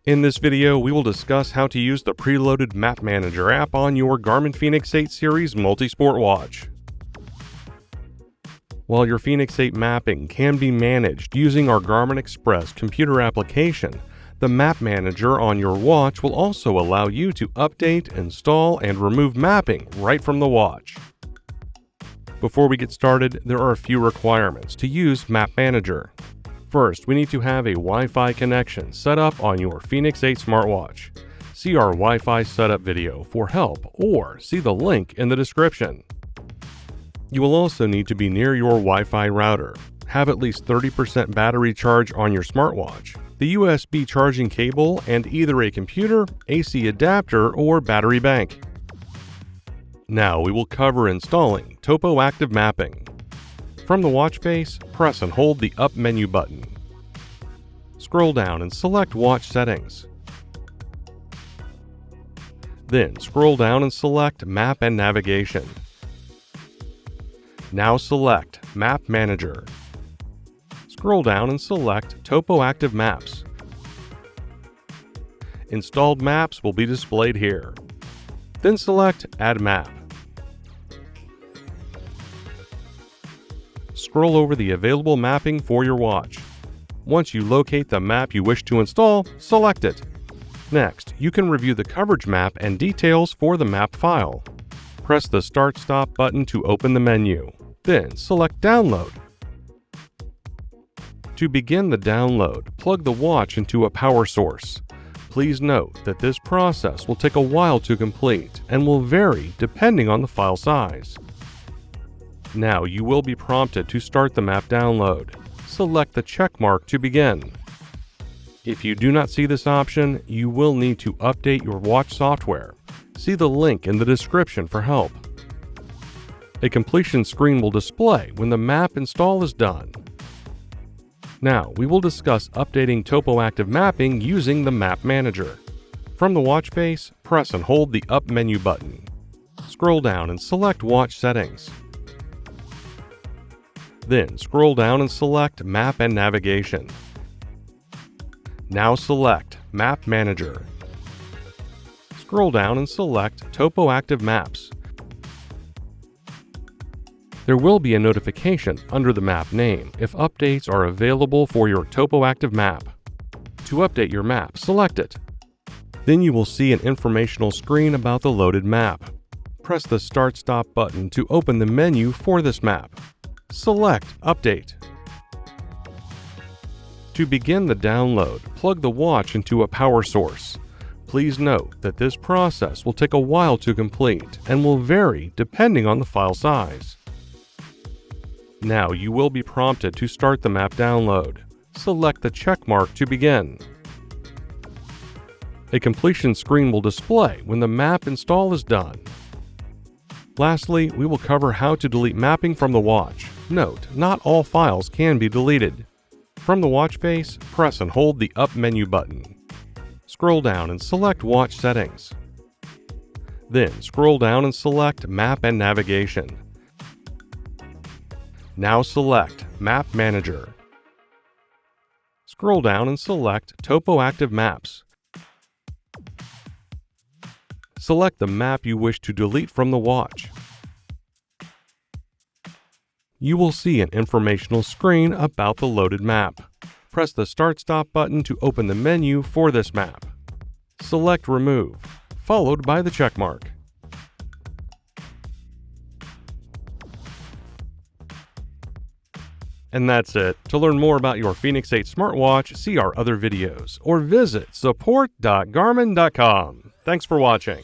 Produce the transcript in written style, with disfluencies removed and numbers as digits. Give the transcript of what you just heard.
In this video, we will discuss how to use the preloaded Map Manager app on your Garmin fēnix 8 series multi-sport watch. While your fēnix 8 mapping can be managed using our Garmin Express computer application, the Map Manager on your watch will also allow you to update, install, and remove mapping right from the watch. Before we get started, there are a few requirements to use Map Manager. First, we need to have a Wi-Fi connection set up on your fēnix 8 smartwatch. See our Wi-Fi setup video for help or see the link in the description. You will also need to be near your Wi-Fi router, have at least 30% battery charge on your smartwatch, the USB charging cable, and either a computer, AC adapter, or battery bank. Now we will cover installing TopoActive mapping. From the watch face, press and hold the up menu button. Scroll down and select Watch Settings. Then scroll down and select Map and Navigation. Now select Map Manager. Scroll down and select TopoActive Maps. Installed maps will be displayed here. Then select Add Map. Scroll over the available mapping for your watch. Once you locate the map you wish to install, select it. Next, you can review the coverage map and details for the map file. Press the Start/Stop button to open the menu. Then select Download. To begin the download, plug the watch into a power source. Please note that this process will take a while to complete and will vary depending on the file size. Now you will be prompted to start the map download. Select the check mark to begin. If you do not see this option, you will need to update your watch software. See the link in the description for help. A completion screen will display when the map install is done. Now we will discuss updating TopoActive mapping using the Map Manager. From the watch face, press and hold the up menu button. Scroll down and select Watch Settings. Then scroll down and select Map and Navigation. Now select Map Manager. Scroll down and select TopoActive Maps. There will be a notification under the map name if updates are available for your TopoActive map. To update your map, select it. Then you will see an informational screen about the loaded map. Press the Start/Stop button to open the menu for this map. Select Update. To begin the download, plug the watch into a power source. Please note that this process will take a while to complete and will vary depending on the file size. Now you will be prompted to start the map download. Select the check mark to begin. A completion screen will display when the map install is done. Lastly, we will cover how to delete mapping from the watch. Note, not all files can be deleted. From the watch face, press and hold the up menu button. Scroll down and select Watch Settings. Then scroll down and select Map and Navigation. Now select Map Manager. Scroll down and select TopoActive Maps. Select the map you wish to delete from the watch. You will see an informational screen about the loaded map. Press the Start/Stop button to open the menu for this map. Select Remove, followed by the check mark. And that's it. To learn more about your fēnix 8 smartwatch, see our other videos or visit support.garmin.com. Thanks for watching.